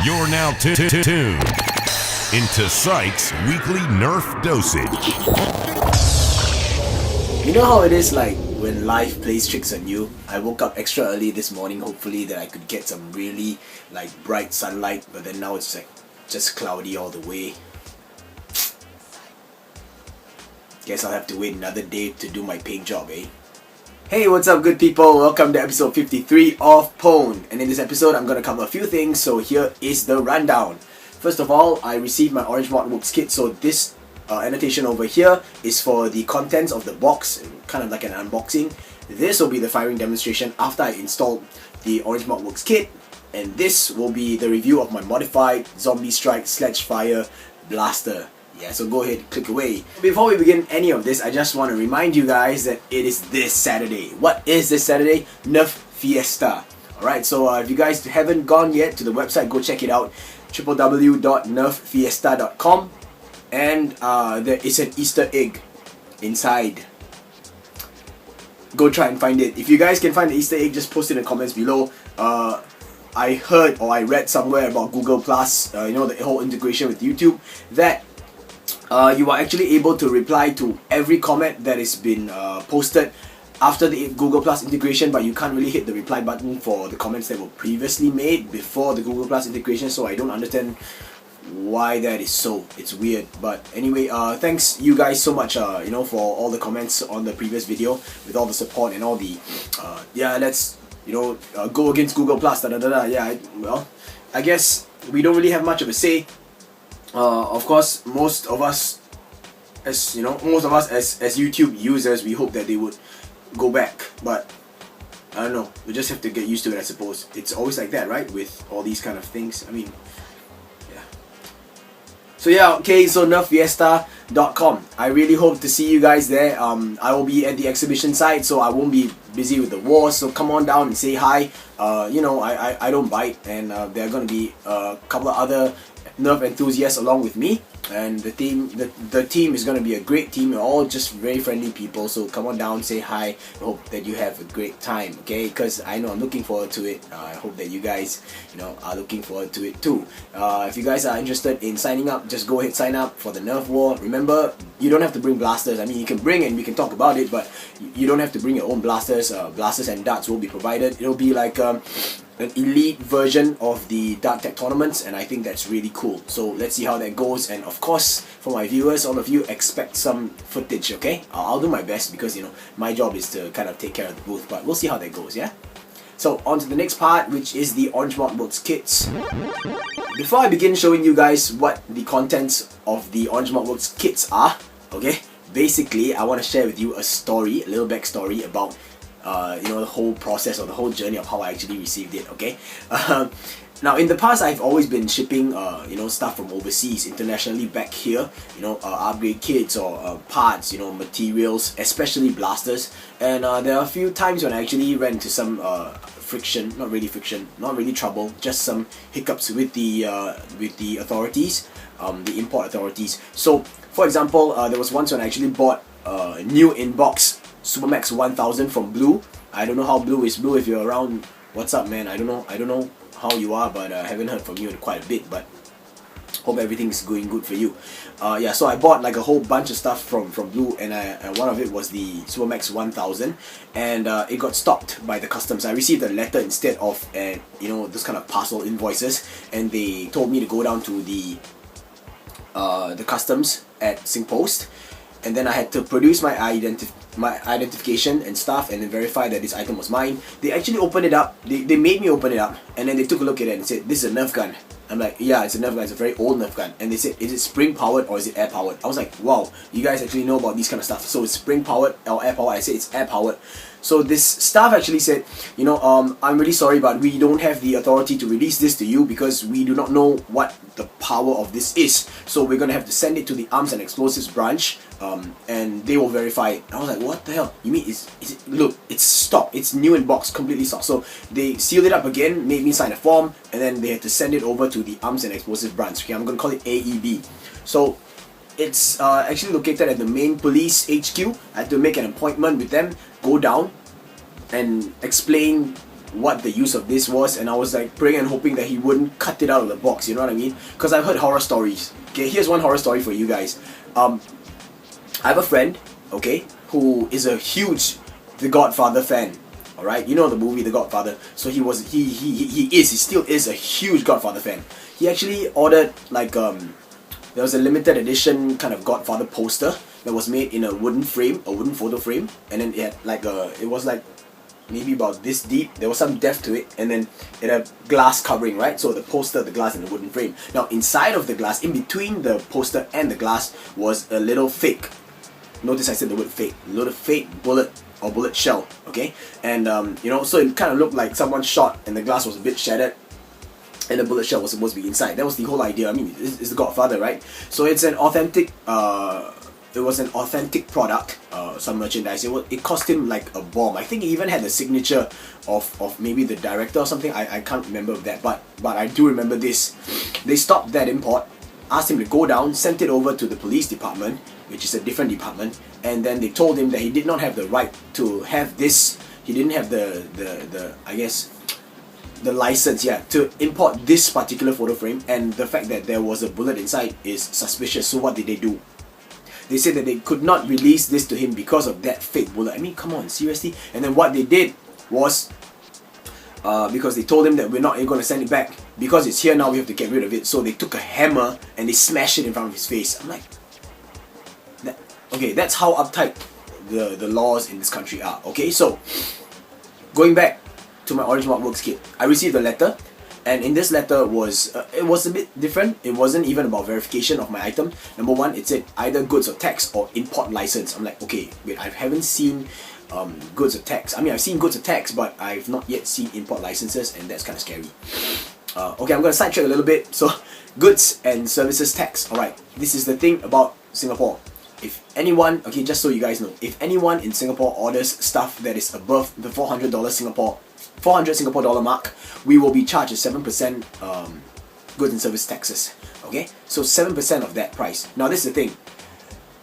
You're now tuned into Psych's weekly Nerf dosage. You know how it is like when life plays tricks on you? I woke up extra early this morning, hopefully that I could get some really like bright sunlight, but then now it's like just cloudy all the way. Guess I'll have to wait another day to do my paint job, eh? Hey, what's up good people? Welcome to episode 53 of Pwn. And in this episode I'm going to cover a few things, so here is the rundown. First of all, I received my Orange Mod Works kit, so this annotation over here is for the contents of the box, kind of like an unboxing. This will be the firing demonstration after I installed the Orange Mod Works kit, and this will be the review of my modified Zombie Strike Sledgefire blaster. Yeah, so go ahead, click away. Before we begin any of this, I just want to remind you guys that it is this Saturday. What is this Saturday? Nerf Fiesta. Alright, so if you guys haven't gone yet to the website, go check it out. www.nerffiesta.com. And there is an Easter egg inside. Go try and find it. If you guys can find the Easter egg, just post it in the comments below. I heard or I read somewhere about Google Plus, you know, the whole integration with YouTube, that you are actually able to reply to every comment that has been posted after the Google Plus integration, but you can't really hit the reply button for the comments that were previously made before the Google Plus integration, so I don't understand why that is so. It's weird, but anyway, thanks you guys so much, you know, for all the comments on the previous video, with all the support and all the yeah, let's, you know, go against Google Plus, yeah, well, I guess we don't really have much of a say. Of course, most of us as YouTube users, we hope that they would go back, but I don't know, we just have to get used to it, I suppose. It's always like that, right, with all these kind of things. I mean, yeah. So yeah, okay, so nerffiesta.com. I really hope to see you guys there. I will be at the exhibition site, so I won't be busy with the war, so come on down and say hi. You know, I don't bite, and there are going to be a couple of other Nerf enthusiasts along with me, and the team is going to be a great team. We're all just very friendly people, so come on down, say hi. I hope that you have a great time, okay? Because I know I'm looking forward to it. I hope that you guys, you know, are looking forward to it too. If you guys are interested in signing up, just go ahead, sign up for the Nerf War. Remember, you don't have to bring blasters. I mean, you can bring and we can talk about it, but you don't have to bring your own blasters. Blasters and darts will be provided. It'll be like an elite version of the dart tech tournaments, and I think that's really cool. So let's see how that goes, and of course, for my viewers, all of you, expect some footage, okay? I'll do my best, because, you know, my job is to kind of take care of the booth, but we'll see how that goes, yeah? So on to the next part, which is the Orange Mod Works kits. Before I begin showing you guys what the contents of the Orange Mod Works kits are, okay, basically I want to share with you a story, a little backstory about you know, the whole process or the whole journey of how I actually received it, okay? Now, in the past, I've always been shipping, you know, stuff from overseas, internationally back here, you know, upgrade kits or parts, you know, materials, especially blasters. And there are a few times when I actually ran into some friction, not really trouble, just some hiccups with the authorities, the import authorities. So, for example, there was once when I actually bought a new inbox Supermax 1000 from Blue. I don't know how Blue is. Blue, if you're around, what's up, man? I don't know how you are, but I haven't heard from you in quite a bit, but hope everything's going good for you. Yeah, so I bought like a whole bunch of stuff from Blue, and one of it was the Supermax 1000, and it got stopped by the customs. I received a letter instead of you know, this kind of parcel invoices, and they told me to go down to the customs at SingPost, and then I had to produce my identification and stuff, and then verify that this item was mine. They actually opened it up. They made me open it up, and then they took a look at it and said, "This is a Nerf gun." I'm like, "Yeah, it's a Nerf gun. It's a very old Nerf gun." And they said, "Is it spring powered or is it air powered?" I was like, "Wow, you guys actually know about these kind of stuff." So it's spring powered or air powered. I said it's air powered. So this staff actually said, you know, I'm really sorry, but we don't have the authority to release this to you because we do not know what the power of this is. So we're gonna have to send it to the Arms and Explosives branch, and they will verify it. And I was like, what the hell? You mean look, it's stopped. It's new in box, completely stopped. So they sealed it up again, made me sign a form, and then they had to send it over to the Arms and Explosives branch. Okay, I'm gonna call it AEB. So it's actually located at the main police HQ. I had to make an appointment with them, go down and explain what the use of this was, and I was like praying and hoping that he wouldn't cut it out of the box, you know what I mean? Because I've heard horror stories. Okay, here's one horror story for you guys. I have a friend, okay, who is a huge The Godfather fan. Alright, you know the movie The Godfather. So he still is a huge Godfather fan. He actually ordered like there was a limited edition kind of Godfather poster that was made in a wooden frame, a wooden photo frame, and then it had like it was like maybe about this deep. There was some depth to it, and then it had glass covering, right? So the poster, the glass, and the wooden frame. Now inside of the glass, in between the poster and the glass, was a little fake. Notice I said the word fake. A little fake bullet or bullet shell, okay? And you know, so it kind of looked like someone shot, and the glass was a bit shattered, and the bullet shell was supposed to be inside. That was the whole idea. I mean, it's the Godfather, right? So it's an authentic. It was an authentic product, some merchandise. It cost him like a bomb. I think he even had the signature of maybe the director or something. I can't remember that, but I do remember this. They stopped that import, asked him to go down, sent it over to the police department, which is a different department, and then they told him that he did not have the right to have this. He didn't have the I guess the license, yeah, to import this particular photo frame, and the fact that there was a bullet inside is suspicious. So what did they do? They said that they could not release this to him because of that fake bullet. I mean, come on, seriously? And then what they did was, because they told him that we're not going to send it back, because it's here now, we have to get rid of it. So they took a hammer and they smashed it in front of his face. I'm like, okay, that's how uptight the laws in this country are. Okay, so going back to my Orange Mark Works kit, I received a letter, and in this letter was it was a bit different. It wasn't even about verification of my item. Number one, it said either goods or tax or import license. I'm like, okay, wait, I haven't seen goods or tax. I mean, I've seen goods or tax, but I've not yet seen import licenses, and that's kind of scary. Okay, I'm going to sidetrack a little bit. So, goods and services tax. Alright, this is the thing about Singapore. If anyone, okay, just so you guys know, if anyone in Singapore orders stuff that is above the $400 Singapore dollar mark, we will be charged a 7% goods and service taxes. Okay, so 7% of that price. Now this is the thing,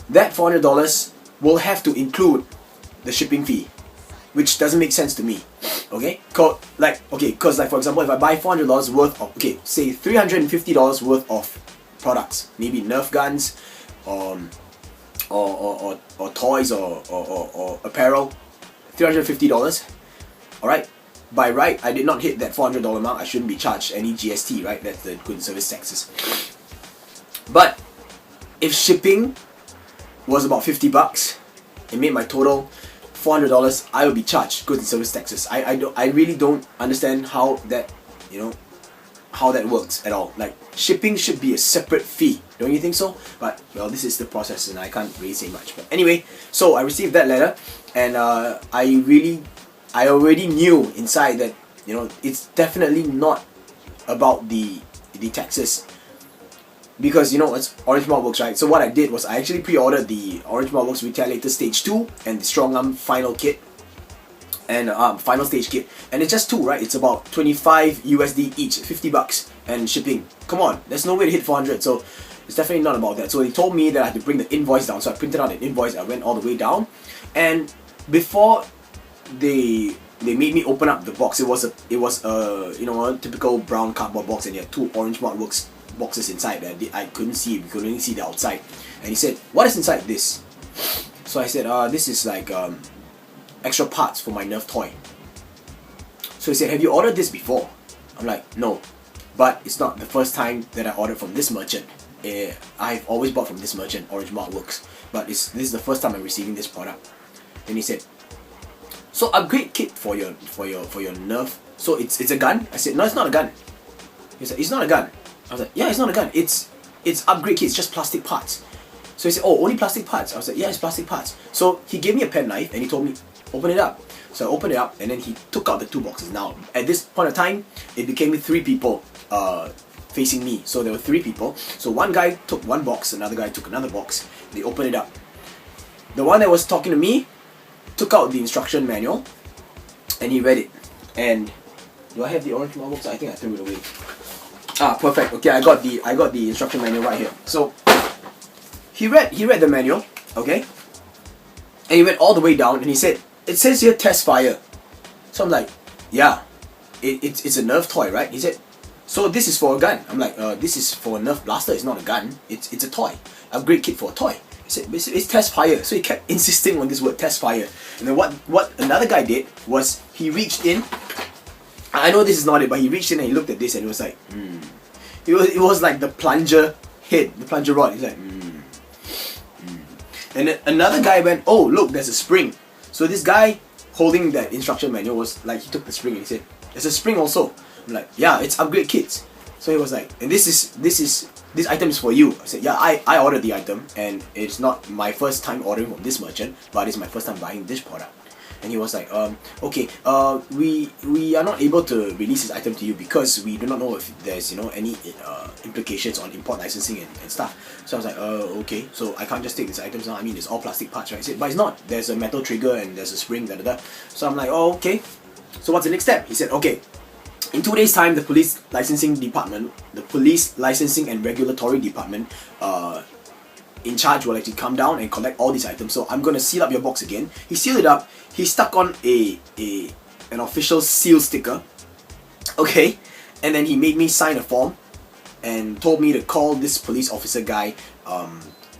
that $400 will have to include the shipping fee, which doesn't make sense to me. Okay, because like for example, if I buy $400 worth of, okay, say $350 worth of products, maybe Nerf guns, or toys or apparel, $350. Alright, by right, I did not hit that $400 mark. I shouldn't be charged any GST, right? That's the goods and service taxes. But if shipping was about $50, it made my total $400. I will be charged goods and service taxes. I really don't understand how that, you know, how that works at all. Like, shipping should be a separate fee, don't you think so? But well, this is the process, and I can't really say much. But anyway, so I received that letter, and I already knew inside that, you know, it's definitely not about the taxes, because, you know, it's Orange Mark Works, right? So what I did was I actually pre-ordered the Orange Mark Works Retaliator Stage 2 and the Strongarm Final Kit, and final stage kit, and it's just two, right? It's about 25 USD each, $50, and shipping. Come on, there's no way to hit 400, so it's definitely not about that. So they told me that I had to bring the invoice down, so I printed out an invoice. I went all the way down, and before they made me open up the box, it was a you know, a typical brown cardboard box, and it had two Orange Mark Works boxes inside that I couldn't see. We could only see the outside, and he said, "What is inside this?" So I said, "This is like extra parts for my Nerf toy." So he said, "Have you ordered this before?" I'm like, "No, but it's not the first time that I ordered from this merchant. I've always bought from this merchant, Orange Mark Works, but this is the first time I'm receiving this product." Then he said, "So upgrade kit for your Nerf. So it's a gun?" I said, "No, it's not a gun." He said, "It's not a gun." I was like, "Yeah, it's not a gun. It's upgrade kit. It's just plastic parts." So he said, "Oh, only plastic parts?" I was like, "Yeah, it's plastic parts." So he gave me a pen knife and he told me, "Open it up." So I opened it up, and then he took out the two boxes. Now, at this point of time, it became three people facing me. So there were three people. So one guy took one box, another guy took another box. They opened it up. The one that was talking to me took out the instruction manual, and he read it. And do I have the Orange Mark Works? I think I threw it away. Ah, perfect. Okay, I got the instruction manual right here. So he read the manual, okay, and he went all the way down, and he said, "It says here test fire." So I'm like, "Yeah, it's a Nerf toy, right? He said, so this is for a gun. I'm like, this is for a Nerf blaster. It's not a gun. It's a toy. Upgrade kit for a toy. He said, it's test fire. So he kept insisting on this word, test fire. And then what another guy did was he reached in. I know this is not it, but he reached in and he looked at this and it was like, It was like the plunger head, the plunger rod. He's like, And then another guy went, oh look, there's a spring. So this guy holding that instruction manual was like, he took the spring and he said, there's a spring also. I'm like, yeah, it's upgrade kits. So he was like, and this item is for you. I said, yeah, I ordered the item and it's not my first time ordering from this merchant, but it's my first time buying this product. And he was like, okay, we are not able to release this item to you because we do not know if there's any implications on import licensing and stuff. So I was like, okay, so I can't just take these items now. I mean, it's all plastic parts, right? I said, but it's not. There's a metal trigger and there's a spring, da da da. So I'm like, oh, okay. So what's the next step? He said, okay, in 2 days' time, the police licensing and regulatory department in charge will actually come down and collect all these items. So I'm gonna seal up your box again. He sealed it up. He stuck on an official seal sticker. Okay, and then he made me sign a form and told me to call this police officer guy,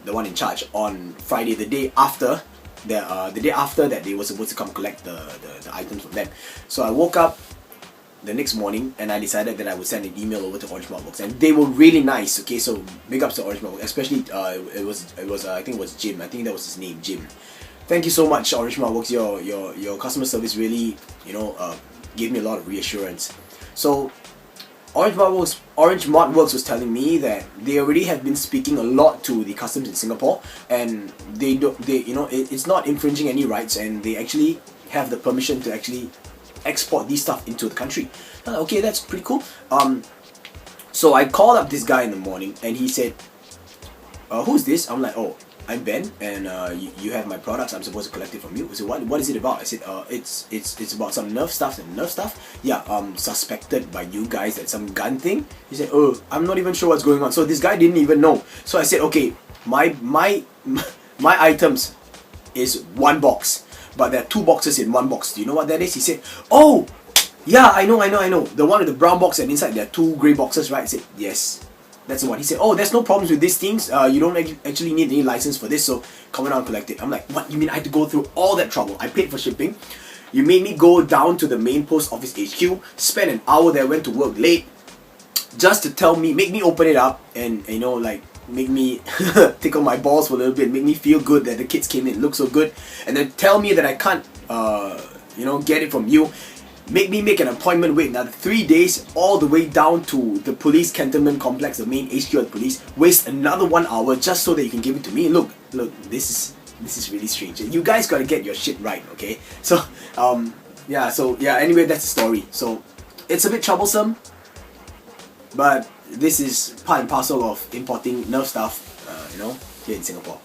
the one in charge, on Friday, the day after that they were supposed to come collect the items from them. So I woke up the next morning and I decided that I would send an email over to Orange Markworks, and they were really nice. Okay, so big ups to Orange Markworks, especially it was I think it was Jim. I think that was his name, Jim. Thank you so much, Orange Markworks. Your customer service really gave me a lot of reassurance. So Orange Markworks was telling me that they already have been speaking a lot to the customs in Singapore, and it's not infringing any rights, and they actually have the permission to actually export these stuff into the country. Okay, that's pretty cool. So I called up this guy in the morning and he said, who's this? I'm like, oh, I'm Ben, and you have my products. I'm supposed to collect it from you. So what is it about? I said, it's about some Nerf stuff. And Nerf stuff? Yeah, suspected by you guys that some gun thing. He said, oh, I'm not even sure what's going on. So this guy didn't even know. So I said, okay, my items is one box, but there are two boxes in one box. Do you know what that is? He said, oh, yeah, I know. The one with the brown box and inside there are two grey boxes, right? I said, yes, that's the one. He said, oh, there's no problems with these things. You don't actually need any license for this, so come on and collect it. I'm like, what? You mean I had to go through all that trouble? I paid for shipping. You made me go down to the main post office HQ, spend an hour there, went to work late, just to make me open it up and, make me tickle my balls for a little bit, make me feel good that the kids came in, look so good, and then tell me that I can't, get it from you. Make me make an appointment, wait another 3 days, all the way down to the police cantonment complex, the main HQ of the police, waste another 1 hour just so that you can give it to me. Look, this is really strange. You guys gotta get your shit right, okay? So, anyway, that's the story. So, it's a bit troublesome, but this is part and parcel of importing Nerf stuff, here in Singapore.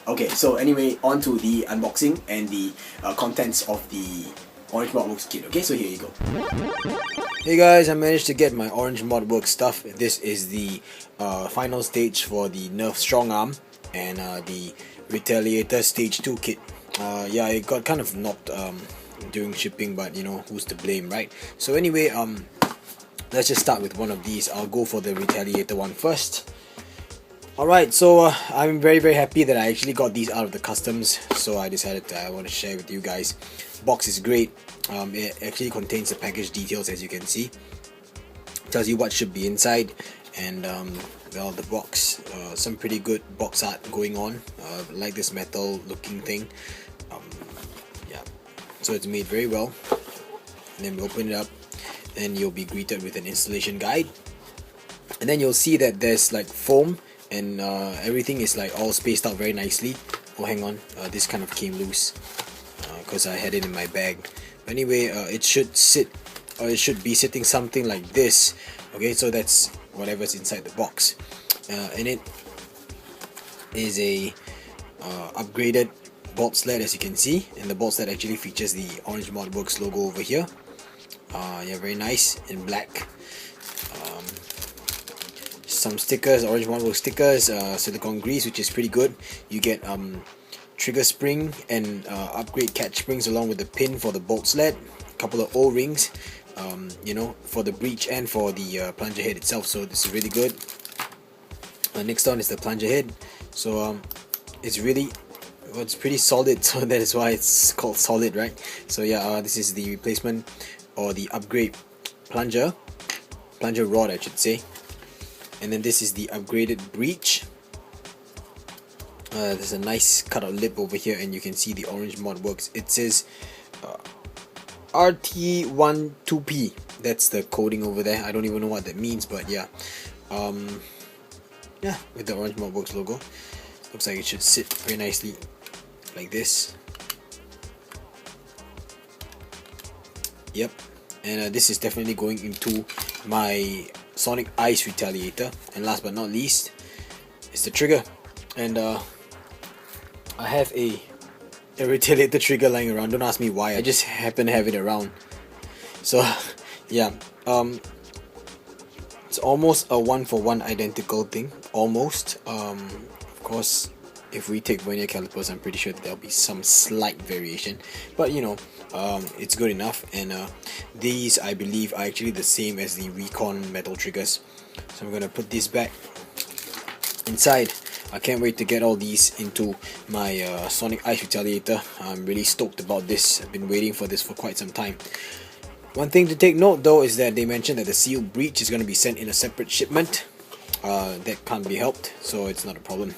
Okay, so anyway, on to the unboxing and the contents of the Orange Markworks kit. Okay, so here you go. Hey guys, I managed to get my Orange Markworks stuff. This is the final stage for the Nerf Strongarm and the Retaliator Stage 2 kit. It got kind of knocked during shipping, but who's to blame, right? So anyway, let's just start with one of these. I'll go for the Retaliator one first. Alright, so I'm very happy that I actually got these out of the customs, so I decided I want to share with you guys. Box is great. It actually contains the package details, as you can see. Tells you what should be inside, and the box, some pretty good box art going on, like this metal looking thing. So it's made very well. And then we open it up, and you'll be greeted with an installation guide, and then you'll see that there's like foam, and everything is like all spaced out very nicely. Oh, hang on, this kind of came loose because I had it in my bag. But anyway, it should be sitting something like this. Okay, so that's whatever's inside the box, and it is a upgraded bolt sled, as you can see, and the bolt sled actually features the Orange Markworks logo over here. Very nice in black. Some stickers, Orange Markworks stickers, silicone grease, which is pretty good. You get trigger spring and upgrade catch springs along with the pin for the bolt sled, a couple of O-rings, you know, for the breech and for the plunger head itself. So this is really good. Next on is the plunger head. So it's really, well, it's pretty solid, so that is why it's called solid, right? So yeah, this is the replacement or the upgrade plunger rod, I should say. And then this is the upgraded breech. There's a nice cutout lip over here, and you can see the orange mod works. It says RT12P. That's the coding over there. I don't even know what that means, but yeah. Yeah, with the orange mod works logo. Looks like it should sit very nicely like this. Yep. And this is definitely going into my Sonic Ice Retaliator. And last but not least is the trigger. And I have a Retaliator trigger lying around. Don't ask me why, I just happen to have it around. So yeah, it's almost a 1-for-1 identical thing, almost. Of course, if we take vernier calipers, I'm pretty sure that there'll be some slight variation, but you know, it's good enough. And these, I believe, are actually the same as the Recon metal triggers. So I'm gonna put this back inside. I can't wait to get all these into my Sonic Ice Retaliator. I'm really stoked about this. I've been waiting for this for quite some time. One thing to take note though is that they mentioned that the sealed breech is going to be sent in a separate shipment. That can't be helped, so it's not a problem.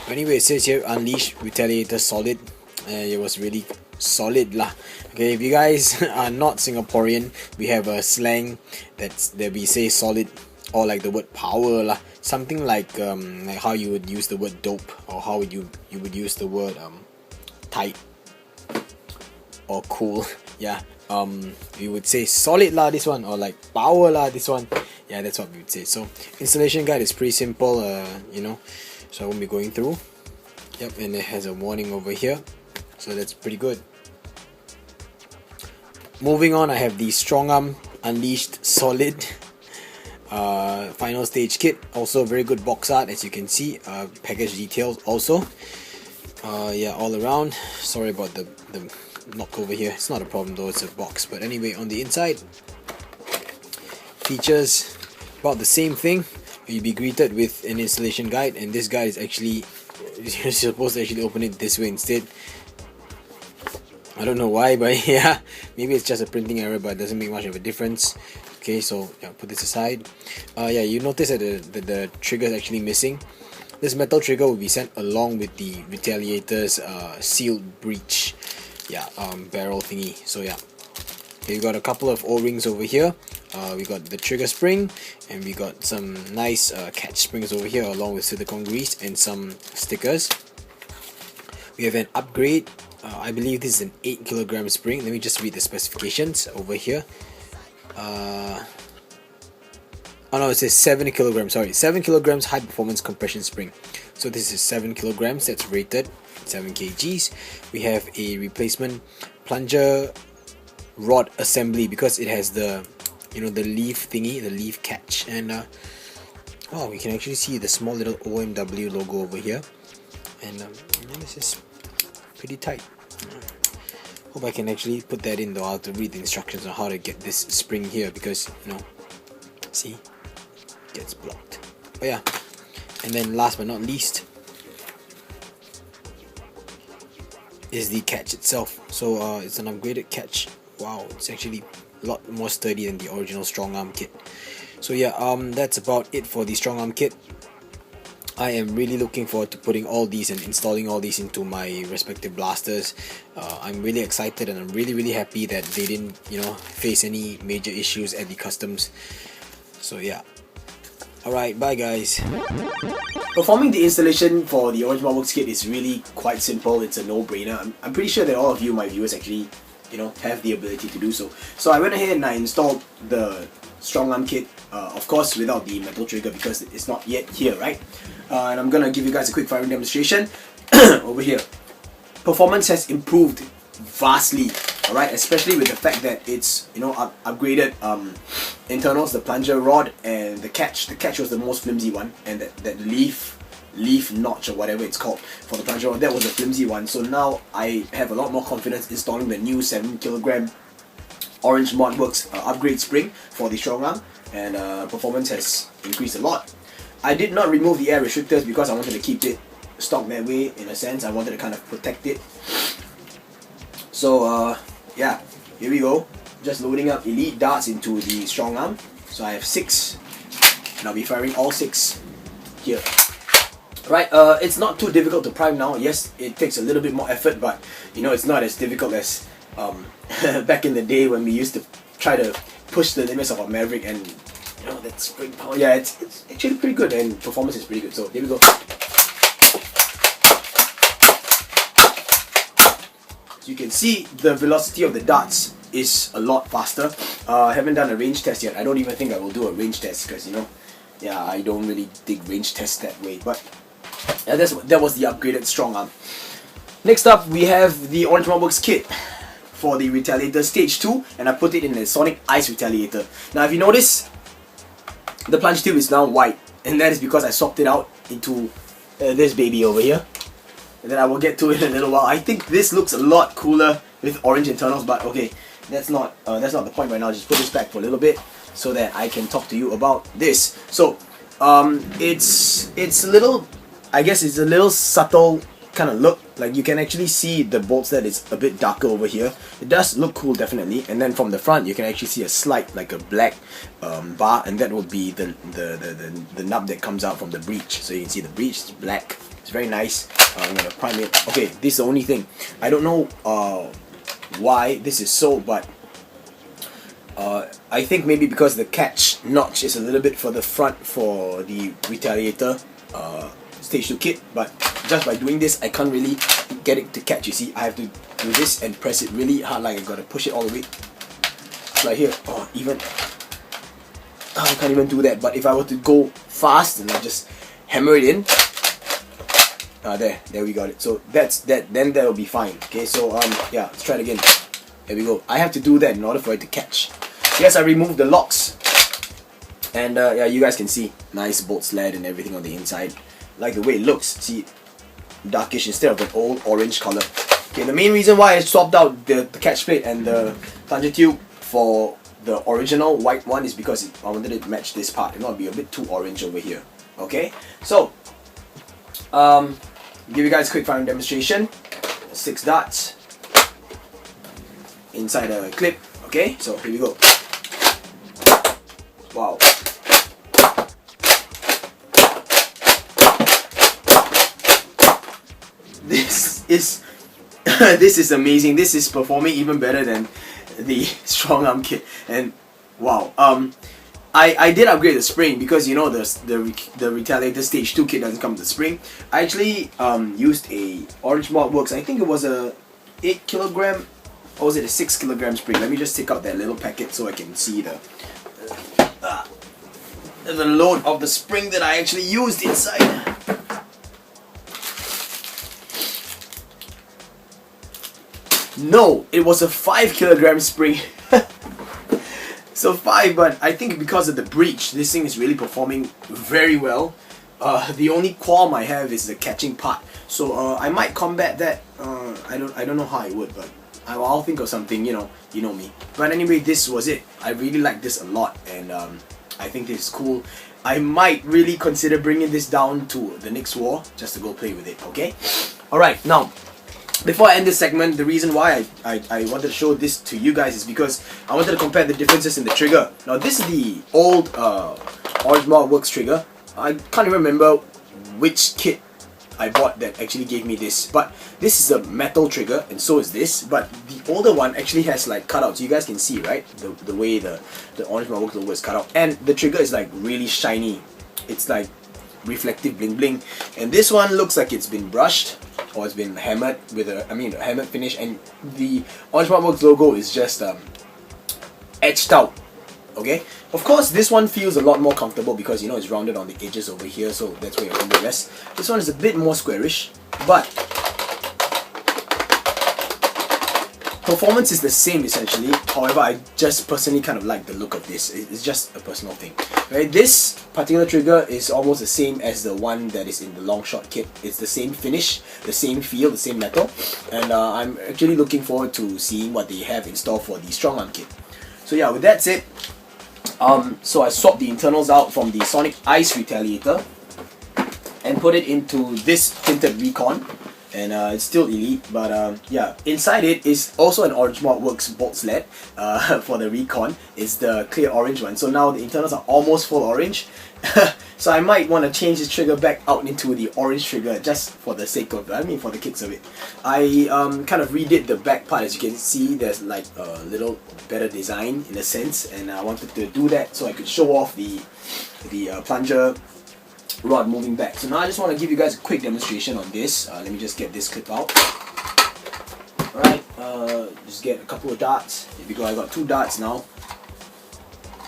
But anyway, it says here Unleash Retaliator Solid. It was really solid lah. Okay, if you guys are not Singaporean, we have a slang that we say solid, or like the word power lah. Something like how you would use the word dope, or how you would use the word tight or cool. Yeah, we would say solid lah this one, or like power lah this one. Yeah, that's what we would say. So installation guide is pretty simple, you know, so I won't be going through. Yep, and it has a warning over here, so that's pretty good. Moving on, I have the Strongarm Unleashed Solid final stage kit. Also very good box art, as you can see. Package details also. Yeah, all around. Sorry about the knock over here. It's not a problem though, it's a box. But anyway, on the inside, features about the same thing. You'll be greeted with an installation guide, and this guide is actually, you're supposed to actually open it this way instead. I don't know why, but yeah, maybe it's just a printing error, but it doesn't make much of a difference. Okay, so yeah, put this aside. Yeah, you notice that the trigger is actually missing. This metal trigger will be sent along with the Retaliator's sealed breech, yeah, barrel thingy. So yeah, okay, we got a couple of O-rings over here. We got the trigger spring, and we got some nice catch springs over here, along with silicone grease and some stickers. We have an upgrade. I believe this is an 8 kg spring. Let me just read the specifications over here. Oh no, it says 7 kg. Sorry, 7 kg high performance compression spring. So this is 7 kg. That's rated 7 kgs. We have a replacement plunger rod assembly, because it has the, you know, the leaf thingy, the leaf catch, and oh, we can actually see the small little OMW logo over here, and this is pretty tight. Hope I can actually put that in though. I'll have to read the instructions on how to get this spring here, because, you know, see, it gets blocked. But yeah, and then last but not least is the catch itself. So it's an upgraded catch. Wow, it's actually a lot more sturdy than the original Strongarm kit. So yeah, that's about it for the Strongarm kit. I am really looking forward to putting all these and installing all these into my respective blasters. I'm really excited, and I'm really happy that they didn't, you know, face any major issues at the customs. So yeah. Alright, bye guys. Performing the installation for the Orange Marbles kit is really quite simple. It's a no-brainer. I'm pretty sure that all of you, my viewers, actually, you know, have the ability to do so. So I went ahead and I installed the Strongarm kit, of course without the metal trigger, because it's not yet here, right? And I'm gonna give you guys a quick firing demonstration over here. Performance has improved vastly, alright, especially with the fact that it's, you know, upgraded internals, the plunger rod and the catch. The catch was the most flimsy one, and that leaf notch or whatever it's called for the plunger rod, that was a flimsy one. So now I have a lot more confidence installing the new 7 kg Orange Modworks upgrade spring for the Strongarm, and performance has increased a lot. I did not remove the air restrictors because I wanted to keep it stock that way. In a sense, I wanted to kind of protect it. So yeah, here we go. Just loading up elite darts into the Strongarm. So I have 6, and I'll be firing all 6 here. Right, it's not too difficult to prime now. Yes, it takes a little bit more effort, but you know, it's not as difficult as back in the day when we used to try to push the limits of our Maverick, and you know, that spring power. Yeah, it's actually pretty good, and performance is pretty good. So here we go. So you can see the velocity of the darts is a lot faster. I haven't done a range test yet. I don't even think I will do a range test because, you know, yeah, I don't really dig range tests that way. But yeah, that was the upgraded Strongarm. Next up, we have the Orange Modworks kit for the Retaliator Stage 2, and I put it in the Sonic Ice Retaliator. Now, if you notice, the plunge tube is now white, and that is because I swapped it out into this baby over here. And then I will get to it in a little while. I think this looks a lot cooler with orange internals, but okay, that's not the point right now. Just put this back for a little bit so that I can talk to you about this. So it's a little, I guess it's a little subtle kind of look. Like you can actually see the bolts that it's a bit darker over here. It does look cool, definitely. And then from the front, you can actually see a slight, like a black bar, and that would be the nub that comes out from the breech. So you can see the breech is black. It's very nice. I'm gonna prime it. Okay, this is the only thing. I don't know why this is so, but I think maybe because the catch notch is a little bit further front for the Retaliator Stage 2 kit, but just by doing this, I can't really get it to catch. You see, I have to do this and press it really hard, like I gotta push it all the way. Like here, I can't even do that. But if I were to go fast and I just hammer it in, there we got it. So that's that. Then that'll be fine. Okay, so yeah, let's try it again. There we go. I have to do that in order for it to catch. Yes, I removed the locks, and yeah, you guys can see nice bolt sled and everything on the inside. Like the way it looks. See, darkish instead of an old orange color. Okay, the main reason why I swapped out the catch plate and the plunger tube for the original white one is because I wanted it to match this part. It not be a bit too orange over here. Okay, so give you guys a quick firing demonstration. 6 darts inside a clip. Okay, so here we go. Wow. This is this is amazing. This is performing even better than the Strongarm kit. And wow, I did upgrade the spring because, you know, the Retaliator Stage 2 kit doesn't come with the spring. I actually used a Orange Modworks. I think it was a 8 kilogram, or was it a 6 kilogram spring? Let me just take out that little packet so I can see the load of the spring that I actually used inside. No, it was a 5 kilogram spring. So 5, but I think because of the breech, this thing is really performing very well. The only qualm I have is the catching part. So I might combat that. I don't know how I would, but I'll think of something. You know me. But anyway, this was it. I really like this a lot, and I think this is cool. I might really consider bringing this down to the next war just to go play with it. Okay. All right. Now, before I end this segment, the reason why I wanted to show this to you guys is because I wanted to compare the differences in the trigger. Now, this is the old Orange Modworks trigger. I can't even remember which kit I bought that actually gave me this, but this is a metal trigger, and so is this. But the older one actually has like cutouts. You guys can see, right? The way the Orange Modworks logo is cut out, and the trigger is like really shiny. It's like reflective bling bling, and this one looks like it's been brushed or it's been hammered with a hammered finish, and the Orange Modworks logo is just etched out. Okay, of course this one feels a lot more comfortable because, you know, it's rounded on the edges over here, so that's where you're going to rest. This one is a bit more squarish, but performance is the same essentially. However, I just personally kind of like the look of this. It's just a personal thing. Right? This particular trigger is almost the same as the one that is in the long shot kit. It's the same finish, the same feel, the same metal, and I'm actually looking forward to seeing what they have in store for the Strongarm kit. So yeah, with that said, so I swapped the internals out from the Sonic Ice Retaliator and put it into this tinted Recon, and it's still elite, but yeah, inside it is also an Orange Mod Works bolt sled for the Recon. It's the clear orange one, so now the internals are almost full orange. So I might want to change this trigger back out into the orange trigger just for the sake of, for the kicks of it. I kind of redid the back part. As you can see, there's like a little better design in a sense, and I wanted to do that so I could show off the plunger rod moving back. So now I just want to give you guys a quick demonstration on this. Let me just get this clip out. Alright, just get a couple of darts. Here we go, I got 2 darts now.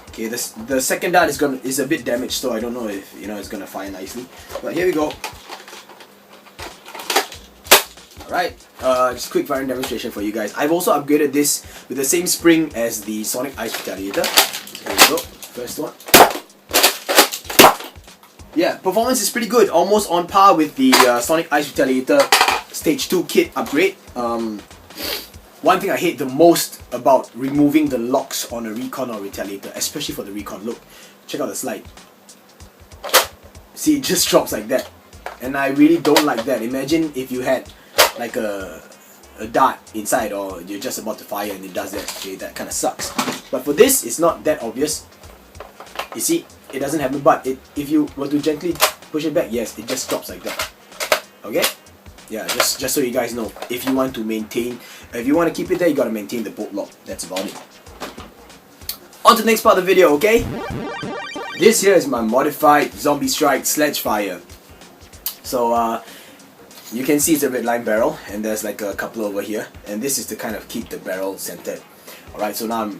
Okay, the second dart is a bit damaged, so I don't know if it's gonna fire nicely. But here we go. Alright, just a quick firing demonstration for you guys. I've also upgraded this with the same spring as the Sonic Ice Retaliator. Here we go, first one. Yeah, performance is pretty good, almost on par with the Sonic Ice Retaliator Stage 2 kit upgrade. One thing I hate the most about removing the locks on a Recon or Retaliator, especially for the Recon. Look, check out the slide. See, it just drops like that. And I really don't like that. Imagine if you had like a dart inside, or you're just about to fire and it does that. Okay, that kind of sucks. But for this, it's not that obvious. You see, it doesn't happen, but if you were to gently push it back, yes, it just drops like that. Okay? Yeah, just so you guys know, if you want to keep it there, you gotta maintain the bolt lock. That's about it. On to the next part of the video, okay? This here is my modified Zombie Strike Sledgefire. So, you can see it's a Redline Barrel, and there's like a couple over here, and this is to kind of keep the barrel centered. Alright, so now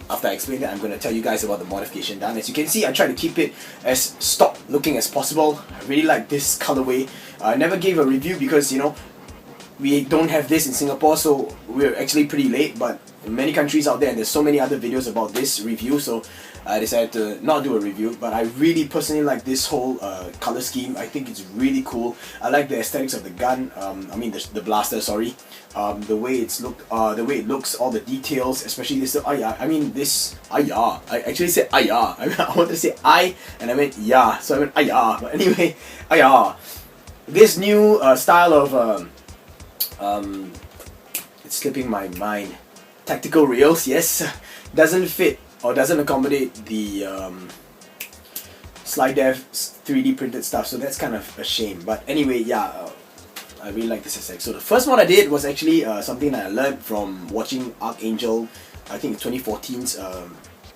after I explain that, I'm going to tell you guys about the modification done. As you can see, I try to keep it as stock looking as possible. I really like this colorway. I never gave a review because, we don't have this in Singapore, so we're actually pretty late, but in many countries out there, and there's so many other videos about this review, so I decided to not do a review. But I really personally like this whole color scheme. I think it's really cool. I like the aesthetics of the gun, the blaster, sorry. The way it looks, all the details, especially this. I actually said ayah. I wanted to say I, and I meant yeah, so I meant ayah. But anyway, ayah. This new style of it's slipping my mind. Tactical rails, yes, doesn't fit or doesn't accommodate the Slide Dev 3D printed stuff, so that's kind of a shame. But anyway, yeah. I really like this aesthetic. So the first one I did was actually something that I learned from watching Archangel, I think 2014's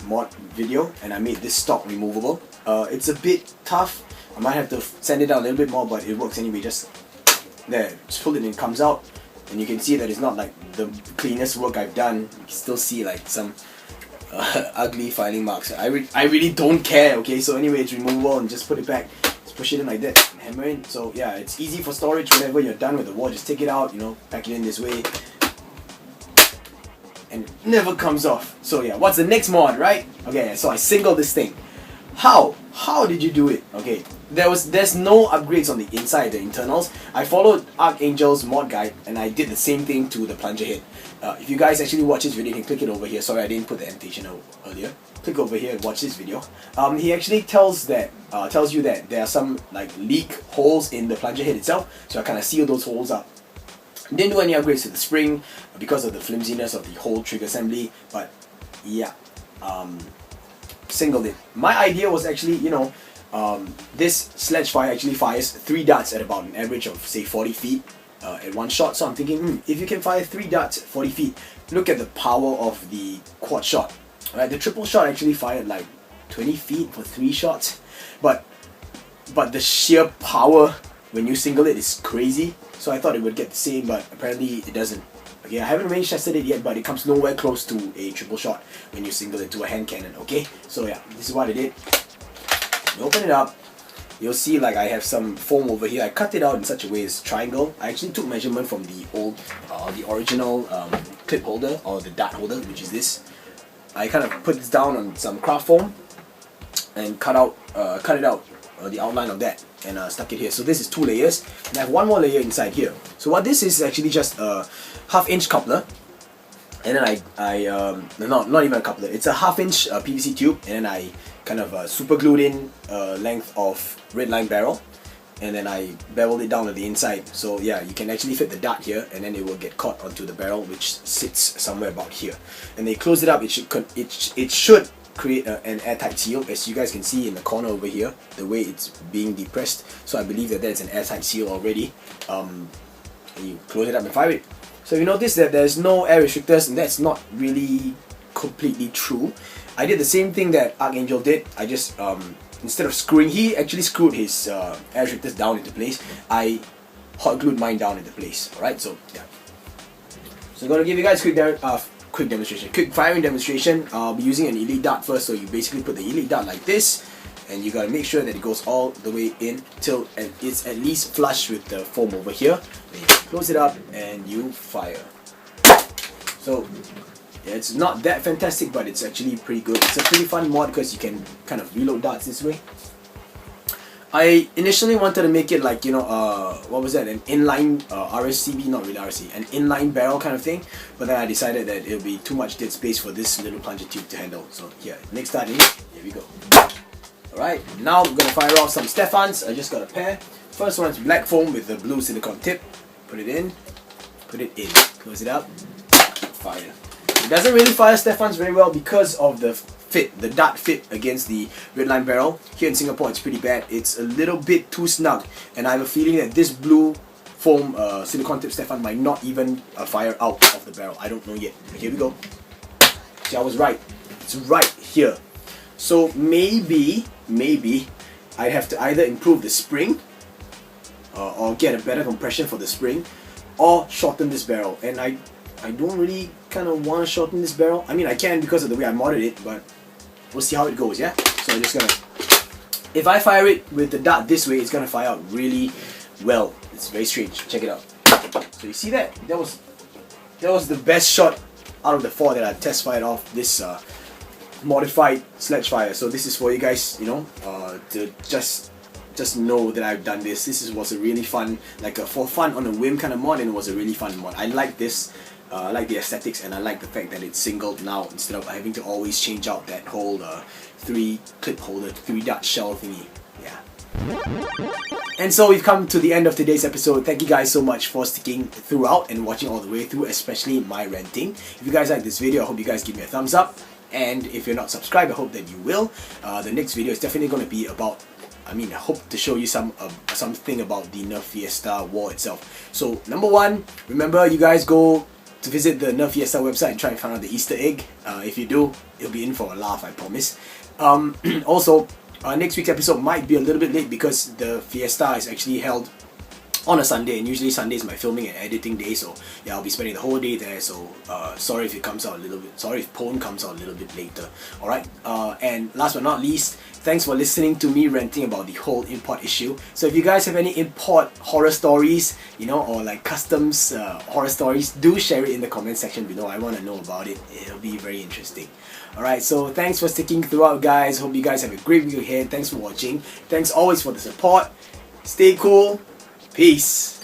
mod video, and I made this stock removable. It's a bit tough. I might have to sand it down a little bit more, but it works anyway. Just there, just pull it and it comes out, and you can see that it's not like the cleanest work I've done. You can still see like some ugly filing marks. I really don't care. Okay, so anyway, it's removable, and just put it back. Push it in like that, and hammer in. So yeah, it's easy for storage. Whenever you're done with the wall, just take it out, pack it in this way, and it never comes off. So yeah, what's the next mod, right? Okay, so I singled this thing. How did you do it? Okay, there's no upgrades on the inside, the internals. I followed Archangel's mod guide, and I did the same thing to the plunger head. If you guys actually watch this video, you can click it over here. Sorry, I didn't put the annotation earlier. Click over here and watch this video. He actually tells you that there are some like leak holes in the plunger head itself, so I kind of seal those holes up. Didn't do any upgrades to the spring because of the flimsiness of the whole trigger assembly, but yeah, singled it. My idea was actually, this Sledgefire actually fires 3 darts at about an average of say 40 feet at one shot. So I'm thinking, if you can fire 3 darts at 40 feet, look at the power of the quad shot. Right, the triple shot actually fired like 20 feet for 3 shots, but the sheer power when you single it is crazy. So I thought it would get the same, but apparently it doesn't. Okay, I haven't range tested it yet, but it comes nowhere close to a triple shot when you single it to a hand cannon. Okay, so yeah, this is what I did. You open it up, you'll see like I have some foam over here. I cut it out in such a way as triangle. I actually took measurement from the original clip holder, or the dart holder, which is this. I kind of put this down on some craft foam and cut it out, the outline of that, and stuck it here. So this is 2 layers, and I have one more layer inside here. So what this is actually just a 1/2 inch coupler, and then not even a coupler, it's a 1/2" PVC tube, and then I kind of super glued in a length of Redline Barrel, and then I beveled it down to the inside. So yeah, you can actually fit the dart here, and then it will get caught onto the barrel, which sits somewhere about here. And they close it up. It should create an airtight seal, as you guys can see in the corner over here, the way it's being depressed. So I believe that that's an airtight seal already. And you close it up and fire it. So you notice that there's no air restrictors, and that's not really completely true. I did the same thing that Archangel did. I just instead of screwing, he actually screwed his air restrictors down into place. I hot glued mine down into place. Alright, so yeah. So I'm gonna give you guys quick firing demonstration. I'll be using an elite dart first. So you basically put the elite dart like this, and you gotta make sure that it goes all the way in till it's at least flush with the foam over here. Then you close it up and you fire. So yeah, it's not that fantastic, but it's actually pretty good. It's a pretty fun mod because you can kind of reload darts this way. I initially wanted to make it like, you know, what was that, an inline RSCB, not really RSC, an inline barrel kind of thing, but then I decided that it'll be too much dead space for this little plunger tube to handle. So here, next start in, here we go. Alright, now we're gonna fire off some Stephans. I just got a pair. First one's black foam with the blue silicone tip. Put it in, close it up, fire. It doesn't really fire Stephans very well because of the fit, the dart fit against the Redline Barrel. Here in Singapore it's pretty bad. It's a little bit too snug, and I have a feeling that this blue foam silicone tip Stefan might not even fire out of the barrel. I don't know yet. But here we go. See, I was right. It's right here. So maybe I have to either improve the spring or get a better compression for the spring, or shorten this barrel. And I don't really kind of want to shorten this barrel. I mean, I can because of the way I modded it, but we'll see how it goes, yeah? So I'm just gonna, if I fire it with the dart this way, it's gonna fire out really well. It's very strange. Check it out. So you see that? That was the best shot out of the 4 that I test fired off this modified Sledgefire. So this is for you guys, you know, to just know that I've done this. This was a really fun, like a for fun on a whim kind of mod, and it was a really fun mod. I like this. I like the aesthetics, and I like the fact that it's singled now instead of having to always change out that whole 3 clip holder, 3 dart shell thingy. Yeah. And so we've come to the end of today's episode. Thank you guys so much for sticking throughout and watching all the way through, especially my ranting. If you guys like this video, I hope you guys give me a thumbs up. And if you're not subscribed, I hope that you will. The next video is definitely going to be about, I hope to show you something about the Nerf Fiesta war itself. So number 1, remember you guys go to visit the Nerf Fiesta website and try and find out the Easter egg. If you do, it'll be in for a laugh, I promise. Also, next week's episode might be a little bit late because the Fiesta is actually held on a Sunday, and usually Sunday is my filming and editing day, so yeah, I'll be spending the whole day there. So sorry if it comes out a little bit, sorry if Pwn comes out a little bit later. Alright, and last but not least, thanks for listening to me ranting about the whole import issue. So if you guys have any import horror stories, you know, or like customs horror stories, do share it in the comment section below. I want to know about it. It'll be very interesting. Alright, so thanks for sticking throughout, guys. Hope you guys have a great week ahead. Thanks for watching. Thanks always for the support. Stay cool. Peace.